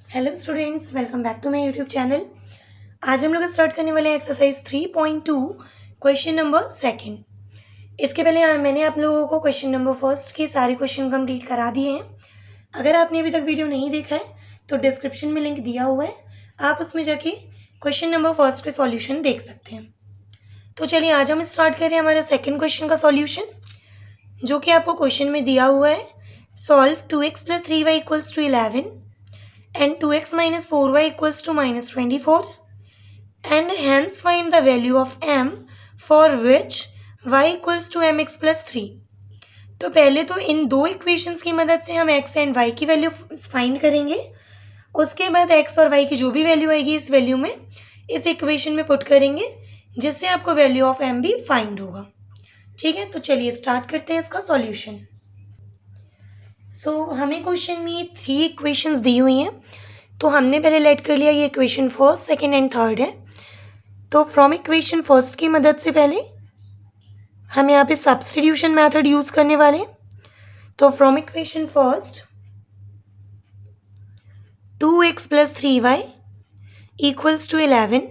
Hello students, welcome back to my YouTube channel. आज हम लोग स्टार्ट करने वाले हैं एक्सरसाइज 3.2 क्वेश्चन नंबर सेकंड। इसके पहले मैंने आप लोगों को क्वेश्चन नंबर फर्स्ट के सारे क्वेश्चन कंप्लीट करा दिए हैं। अगर आपने अभी तक वीडियो नहीं देखा है तो डिस्क्रिप्शन में लिंक दिया हुआ है, आप उसमें जाके क्वेश्चन नंबर फर्स्ट के सॉल्यूशन देख सकते हैं। तो चलिए आज हम स्टार्ट करें हमारा सेकेंड क्वेश्चन का सॉल्यूशन, जो कि आपको क्वेश्चन में दिया हुआ है। Solve 2x + 3y equals to 11 and 2x minus 4y equals to minus 24 and hence find the value of m for which y equals to mx plus 3। तो पहले तो इन दो इक्वेशंस की मदद से हम x एंड y की वैल्यू फाइंड करेंगे। उसके बाद x और y की जो भी वैल्यू आएगी इस वैल्यू में इस इक्वेशन में पुट करेंगे, जिससे आपको वैल्यू ऑफ m भी फाइंड होगा। ठीक है, तो चलिए स्टार्ट करते हैं इसका सॉल्यूशन। हमें क्वेश्चन में 3 इक्वेशंस दी हुई हैं, तो हमने पहले लेट कर लिया ये equation first, second and third है। तो फ्रॉम इक्वेशन फर्स्ट की मदद से पहले हम यहाँ पे सब्स्टिट्यूशन मेथड यूज करने वाले हैं। तो from equation first 2x + 3y equals to 11।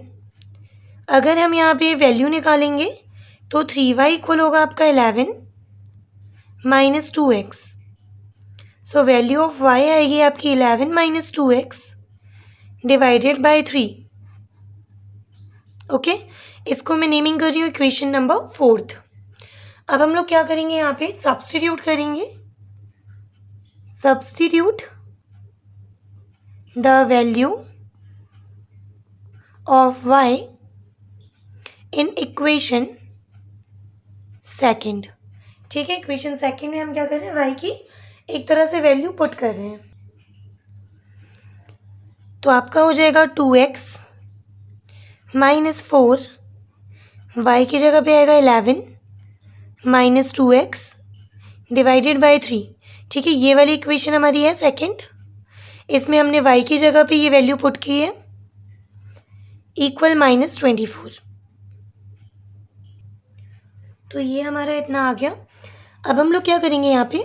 अगर हम यहाँ पे वैल्यू निकालेंगे तो 3y इक्वल होगा आपका 11 minus 2x। So value of y आएगी आपकी 11 minus 2x divided by 3। Okay, इसको मैं नेमिंग कर रही हूँ इक्वेशन नंबर फोर्थ। अब हम लोग क्या करेंगे, यहाँ पे सब्स्टिट्यूट करेंगे। Substitute the value of y in equation second. ठीक है, इक्वेशन सेकंड में हम क्या कर रहे हैं, y की एक तरह से वैल्यू पुट कर रहे हैं। तो आपका हो जाएगा 2x माइनस 4, y की जगह पे आएगा 11 माइनस 2x डिवाइडेड बाय 3। ठीक है, ये वाली इक्वेशन हमारी है सेकंड। इसमें हमने y की जगह पे ये वैल्यू पुट की है इक्वल माइनस 24। तो ये हमारा इतना आ गया। अब हम लोग क्या करेंगे, यहाँ पे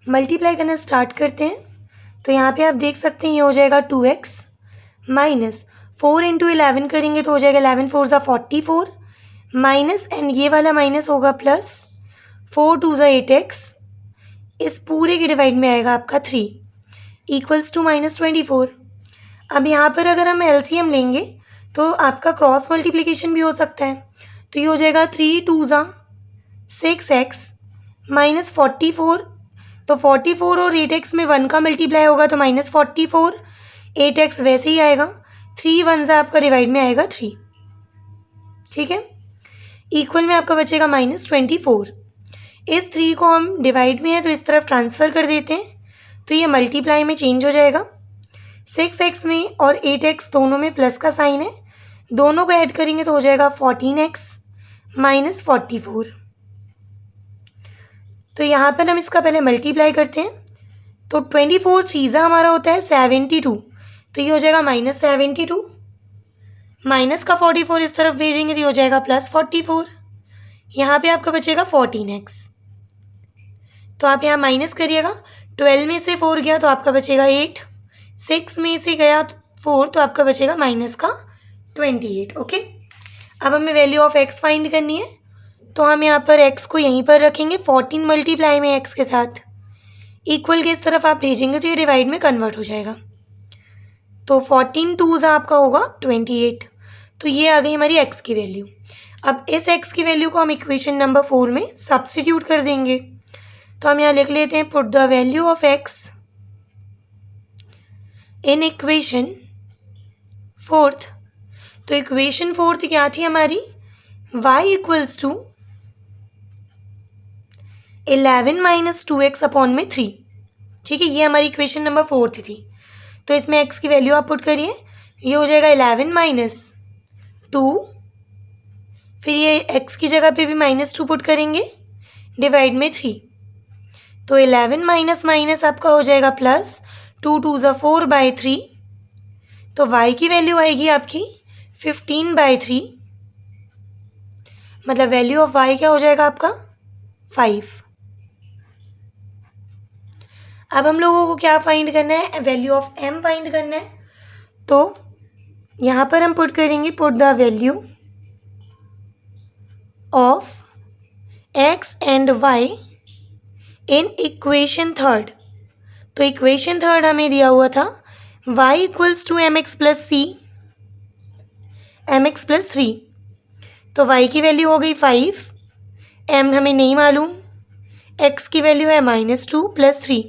मल्टीप्लाई करना स्टार्ट करते हैं। तो यहाँ पे आप देख सकते हैं ये हो जाएगा 2x माइनस 4 इंटू 11 करेंगे तो हो जाएगा 11 4 ज़ा 44 माइनस, एंड ये वाला माइनस होगा प्लस 4 2 ज़ा 8x। इस पूरे के डिवाइड में आएगा आपका 3 इक्वल्स टू माइनस 24। अब यहाँ पर अगर हम एलसीएम लेंगे तो आपका क्रॉस मल्टीप्लिकेशन भी हो सकता है। तो ये हो जाएगा 3 2 ज़ा 6x माइनस 44। तो 44 और 8x में 1 का मल्टीप्लाई होगा तो माइनस 44, 8x वैसे ही आएगा, 3 1 ज़ा आपका डिवाइड में आएगा 3। ठीक है, इक्वल में आपका बचेगा माइनस 24। इस 3 को हम डिवाइड में है तो इस तरफ ट्रांसफ़र कर देते हैं, तो ये मल्टीप्लाई में चेंज हो जाएगा। 6x में और 8x दोनों में प्लस का साइन है, दोनों को ऐड करेंगे तो हो जाएगा 14x माइनस 44। तो यहाँ पर हम इसका पहले मल्टीप्लाई करते हैं। तो 24 3 ज़ा हमारा होता है 72, तो ये हो जाएगा माइनस 72। माइनस का 44 इस तरफ भेजेंगे तो ये हो जाएगा प्लस 44। यहाँ पे आपका बचेगा 14x। तो आप यहाँ माइनस करिएगा, 12 में से 4 गया तो आपका बचेगा 8, 6 में से गया 4 तो आपका बचेगा माइनस का 28। ओके, अब हमें वैल्यू ऑफ x फाइंड करनी है। तो हम यहाँ पर x को यहीं पर रखेंगे 14 मल्टीप्लाई में x के साथ, इक्वल के इस तरफ आप भेजेंगे तो ये डिवाइड में कन्वर्ट हो जाएगा। तो 14 2 ज़ा आपका होगा 28। तो ये आ गई हमारी x की वैल्यू। अब इस x की वैल्यू को हम इक्वेशन नंबर 4 में सब्स्टिट्यूट कर देंगे। तो हम यहाँ लिख लेते हैं put the value of x in equation fourth. तो इक्वेशन फोर्थ क्या थी हमारी, y equals to 11 minus 2x upon में 3। ठीक है, ये हमारी इक्वेशन नंबर फोर्थ थी। तो इसमें x की वैल्यू आप पुट करिए, ये हो जाएगा 11 माइनस 2, फिर ये x की जगह पे भी माइनस 2 पुट करेंगे डिवाइड में 3। तो 11 माइनस माइनस आपका हो जाएगा प्लस, 2 2 ज़ा 4 बाई 3। तो y की वैल्यू आएगी आपकी 15/3, मतलब वैल्यू ऑफ y क्या हो जाएगा आपका 5। अब हम लोगों को क्या फाइंड करना है, वैल्यू ऑफ m फाइंड करना है। तो यहाँ पर हम पुट करेंगे, put the value of x and y in equation third. तो इक्वेशन थर्ड हमें दिया हुआ था y equals to m x plus c, m x plus 3। तो y की वैल्यू हो गई 5, m हमें नहीं मालूम, x की वैल्यू है -2 प्लस 3।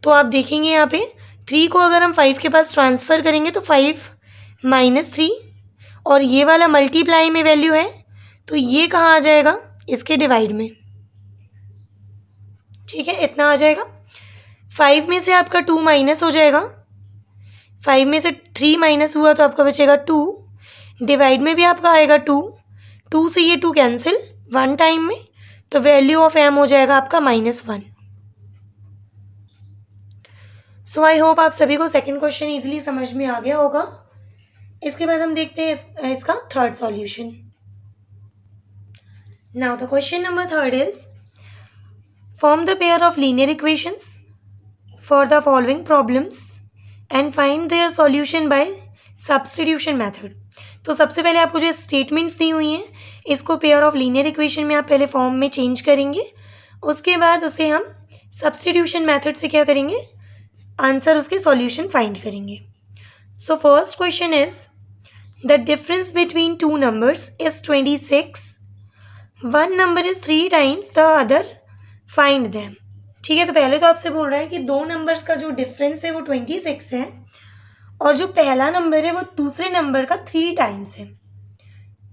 तो आप देखेंगे यहाँ पे 3 को अगर हम 5 के पास ट्रांसफ़र करेंगे तो 5 -3, और ये वाला मल्टीप्लाई में वैल्यू है तो ये कहाँ आ जाएगा, इसके डिवाइड में। ठीक है, इतना आ जाएगा। 5 में से आपका 2 माइनस हो जाएगा, 5 में से 3 माइनस हुआ तो आपका बचेगा 2, डिवाइड में भी आपका आएगा 2, 2 से ये 2 कैंसिल 1 टाइम में, तो वैल्यू ऑफ m हो जाएगा आपका -1। सो आई होप आप सभी को सेकंड क्वेश्चन इजीली समझ में आ गया होगा। इसके बाद हम देखते हैं इसका third solution. Now the question number third is form the pair of linear equations for the following problems and find their solution bye substitution method. तो सबसे पहले आपको जो स्टेटमेंट्स दी हुई हैं इसको पेयर ऑफ लीनियर इक्वेशन में आप पहले फॉर्म में चेंज करेंगे, उसके बाद उसे हम सब्स्टिट्यूशन मेथड से क्या करेंगे, आंसर उसके सॉल्यूशन फाइंड करेंगे। So first question is the difference between two numbers is 26, one number is 3 times the other, find them. ठीक है, तो पहले तो आपसे बोल रहा है कि दो नंबर्स का जो डिफरेंस है वो 26 है और जो पहला नंबर है वो दूसरे नंबर का 3 टाइम्स है।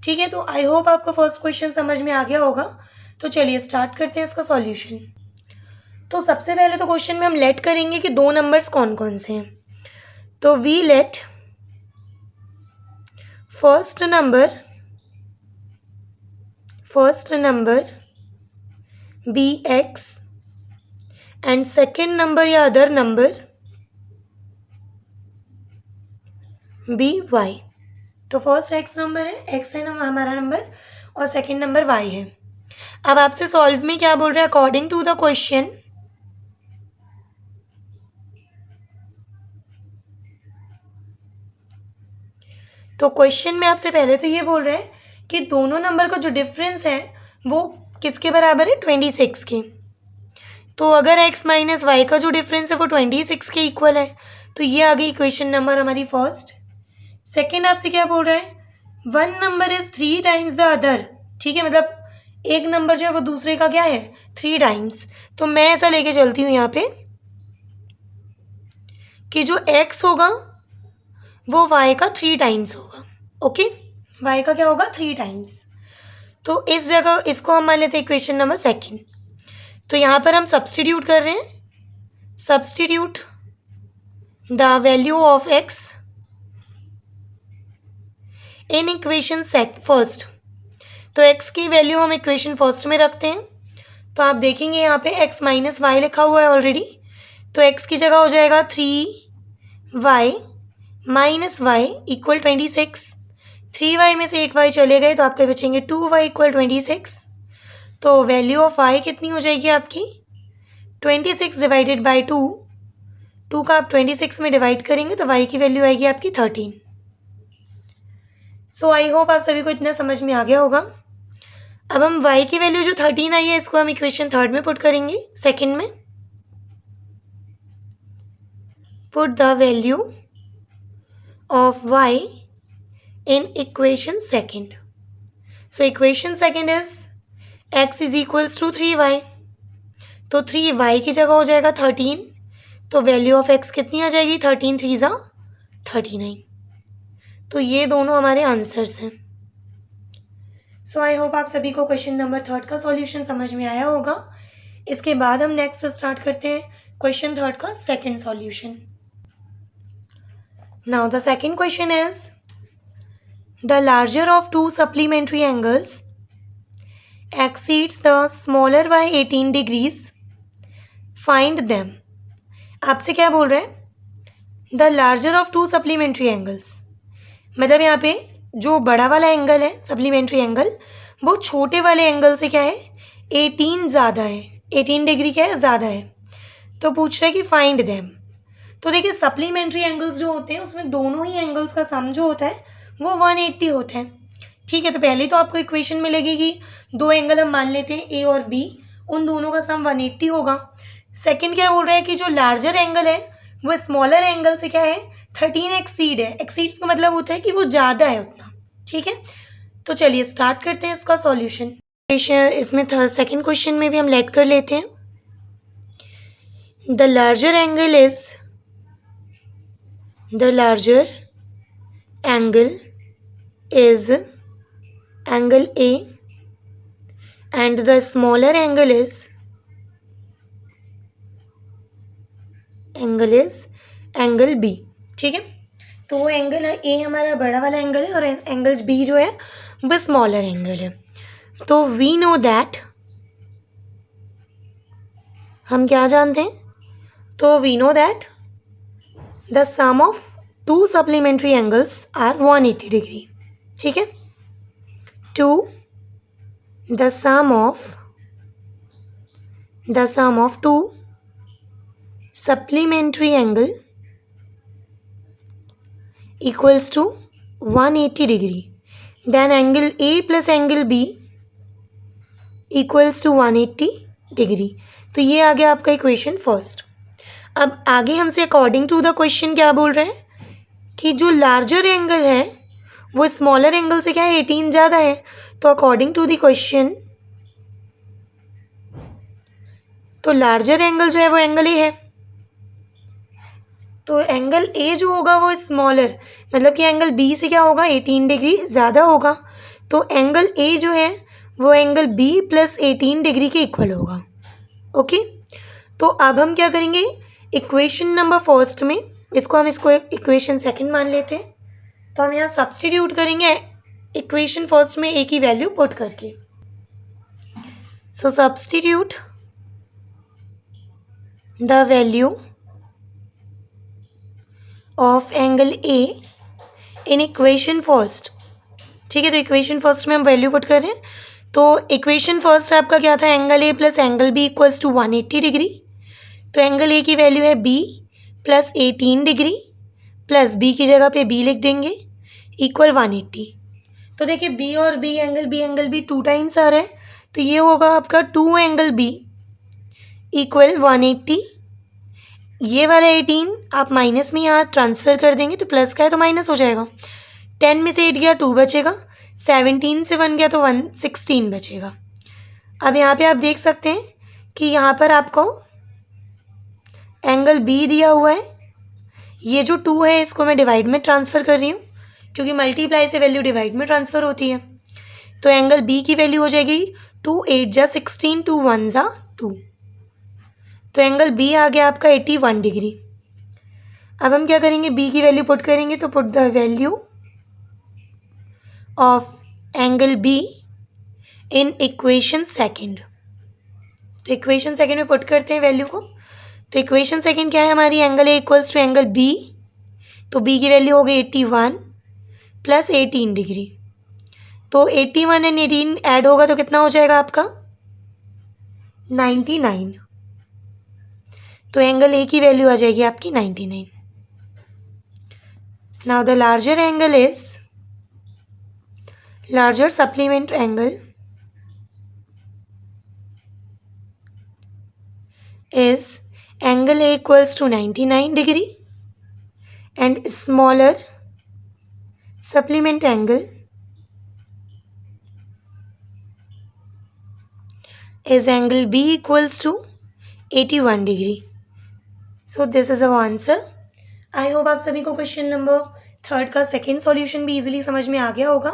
ठीक है, तो आई होप आपको फर्स्ट क्वेश्चन समझ में आ गया होगा। तो चलिए स्टार्ट करते हैं इसका सॉल्यूशन। तो सबसे पहले तो क्वेश्चन में हम लेट करेंगे कि दो नंबर्स कौन कौन से हैं। तो we let first number be x and second number या अदर नंबर बी वाई। तो फर्स्ट एक्स नंबर है, एक्स है ना हमारा नंबर, और सेकेंड नंबर वाई है। अब आपसे सॉल्व में क्या बोल रहा है, अकॉर्डिंग टू द क्वेश्चन तो क्वेश्चन में आपसे पहले तो ये बोल रहे हैं कि दोनों नंबर का जो डिफरेंस है वो किसके बराबर है, 26 के। तो अगर x माइनस वाई का जो डिफरेंस है वो 26 के इक्वल है, तो ये आ गई इक्वेशन नंबर हमारी फर्स्ट। सेकेंड आपसे क्या बोल रहा है, one number is 3 times the other. ठीक है, मतलब एक नंबर जो है वो दूसरे का क्या है, 3 टाइम्स। तो मैं ऐसा लेके चलती हूँ यहाँ पे कि जो x होगा वो y का 3 टाइम्स होगा। ओके, y का क्या होगा, 3 टाइम्स। तो इस जगह इसको हम मान लेते हैं इक्वेशन नंबर सेकेंड। तो यहाँ पर हम सब्स्टिट्यूट कर रहे हैं, substitute the value of x in equation first. तो x की वैल्यू हम इक्वेशन फर्स्ट में रखते हैं। तो आप देखेंगे यहाँ पे x माइनस वाई लिखा हुआ है ऑलरेडी, तो x की जगह हो जाएगा 3y minus Y equal 26। 3y में से एक y चले गए तो आपके बचेंगे 2y इक्वल 26। तो वैल्यू ऑफ y कितनी हो जाएगी आपकी, 26 डिवाइडेड बाई 2। 2 का आप 26 में डिवाइड करेंगे तो y की वैल्यू आएगी आपकी 13। सो आई होप आप सभी को इतना समझ में आ गया होगा। अब हम y की वैल्यू जो 13 आई है इसको हम इक्वेशन थर्ड में पुट करेंगे, सेकंड में। Put the value of y in equation second. So equation second is x is equals to 3y। तो 3y की जगह हो जाएगा 13, तो वैल्यू ऑफ x कितनी आ जाएगी, 13 3 ज़ा 39। तो ये दोनों हमारे आंसर्स हैं। सो आई होप आप सभी को क्वेश्चन नंबर थर्ड का सॉल्यूशन समझ में आया होगा। इसके बाद हम नेक्स्ट स्टार्ट करते हैं क्वेश्चन थर्ड का second solution. Now the second question is the larger of two supplementary angles exceeds the smaller by 18 degrees, find them। आपसे क्या बोल रहे हैं, the larger of two supplementary angles, मतलब यहाँ पे जो बड़ा वाला एंगल है सप्लीमेंट्री एंगल वो छोटे वाले एंगल से क्या है, 18 ज़्यादा है, 18 डिग्री क्या है, ज़्यादा है। तो पूछ रहा है कि फाइंड देम। तो देखिए सप्लीमेंट्री एंगल्स जो होते हैं उसमें दोनों ही एंगल्स का सम जो होता है वो 180 होता है। ठीक है, तो पहले तो आपको इक्वेशन मिलेगी कि दो एंगल हम मान लेते हैं ए और बी, उन दोनों का सम 180 होगा। सेकंड क्या बोल रहा है कि जो लार्जर एंगल है वो स्मॉलर एंगल से क्या है 13 एक्सीड है। एक्सीड्स का मतलब होता है कि वो ज़्यादा है उतना। ठीक है, तो चलिए स्टार्ट करते हैं इसका सॉल्यूशन। इसमें सेकंड क्वेश्चन में भी हम लेट कर लेते हैं। The larger angle is angle A and the smaller angle is angle B। ठीक है, तो वो एंगल है ए हमारा बड़ा वाला एंगल है और एंगल बी जो है वो स्मॉलर एंगल है। तो वी नो दैट, हम क्या जानते हैं, तो we know that the sum of two supplementary angles are 180 degree. ठीक है, the sum of two supplementary angle equals to 180 degree, then angle A plus angle B equals to 180 degree। तो ये आ गया आपका इक्वेशन फर्स्ट। अब आगे हमसे according to the question क्या बोल रहे हैं कि जो लार्जर एंगल है वो स्मॉलर एंगल से क्या है 18 ज़्यादा है। तो अकॉर्डिंग टू द क्वेश्चन तो लार्जर एंगल जो है वो एंगल ए है, तो एंगल ए जो होगा वो स्मॉलर, मतलब कि एंगल बी से क्या होगा 18 डिग्री ज़्यादा होगा। तो एंगल ए जो है वो एंगल बी प्लस 18 डिग्री के इक्वल होगा। ओके, तो अब हम क्या करेंगे, इक्वेशन नंबर फर्स्ट में इसको इक्वेशन सेकंड मान लेते हैं। तो हम यहाँ सब्स्टिट्यूट करेंगे इक्वेशन फर्स्ट में ए की वैल्यू पुट करके। So substitute the value of angle A in equation first. ठीक है, तो इक्वेशन फर्स्ट में हम वैल्यू पुट कर रहे हैं। तो इक्वेशन फर्स्ट आपका क्या था, angle A plus angle B equals to 180 degree. तो एंगल ए की वैल्यू है B plus 18 degree plus B की जगह पे बी लिख देंगे इक्वल 180। तो देखिए बी और बी एंगल बी 2 टाइम्स आ रहा है, तो ये होगा आपका 2 एंगल बी इक्वल 180। ये वाला 18 आप माइनस में यहाँ ट्रांसफ़र कर देंगे तो प्लस का है तो माइनस हो जाएगा। 10 में से 8 गया 2 बचेगा, 17 से 1 गया तो 16 बचेगा। अब यहाँ पे आप देख सकते हैं कि यहाँ पर आपको एंगल बी दिया हुआ है, ये जो 2 है इसको मैं डिवाइड में ट्रांसफ़र कर रही हूँ क्योंकि मल्टीप्लाई से वैल्यू डिवाइड में ट्रांसफ़र होती है। तो एंगल बी की वैल्यू हो जाएगी 2 8 जा 16 2 1 जा 2। तो एंगल बी आ गया आपका 81 डिग्री। अब हम क्या करेंगे, बी की वैल्यू पुट करेंगे। तो put the value of angle be in equation second. तो इक्वेशन सेकंड में पुट करते हैं वैल्यू को। तो इक्वेशन सेकंड क्या है हमारी, angle A equals to angle B. तो बी की वैल्यू हो गई 81 प्लस 18 डिग्री। तो 81 एंड 18 ऐड होगा तो कितना हो जाएगा आपका 99। तो एंगल ए की वैल्यू आ जाएगी आपकी 99। Now the larger angle is larger supplement angle is angle A equals to 99 degree and smaller supplement angle is angle B equals to 81 degree. So this is our answer. I hope आप सभी को question number third का second solution भी easily समझ में आ गया होगा।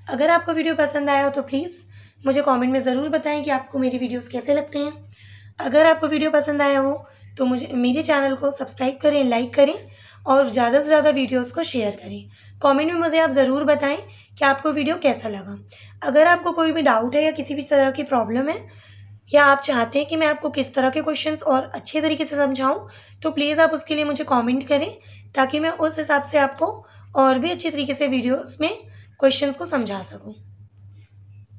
अगर आपको वीडियो पसंद आया हो तो प्लीज़ मुझे कमेंट में ज़रूर बताएं कि आपको मेरी वीडियोस कैसे लगते हैं। अगर आपको वीडियो पसंद आया हो तो मेरे चैनल को सब्सक्राइब करें, लाइक करें और ज़्यादा से ज़्यादा वीडियोस को शेयर करें। कमेंट में मुझे आप ज़रूर बताएं कि आपको वीडियो कैसा लगा। अगर आपको कोई भी डाउट है या किसी भी तरह की प्रॉब्लम है या आप चाहते हैं कि मैं आपको किस तरह के क्वेश्चंस और अच्छे तरीके से समझाऊं तो प्लीज़ आप उसके लिए मुझे कमेंट करें ताकि मैं उस हिसाब से आपको और भी अच्छे तरीके से वीडियोस में क्वेश्चंस को समझा सकूं।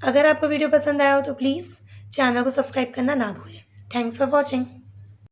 अगर आपको वीडियो पसंद आया हो तो प्लीज़ चैनल को सब्सक्राइब करना ना भूलें। Thanks for watching.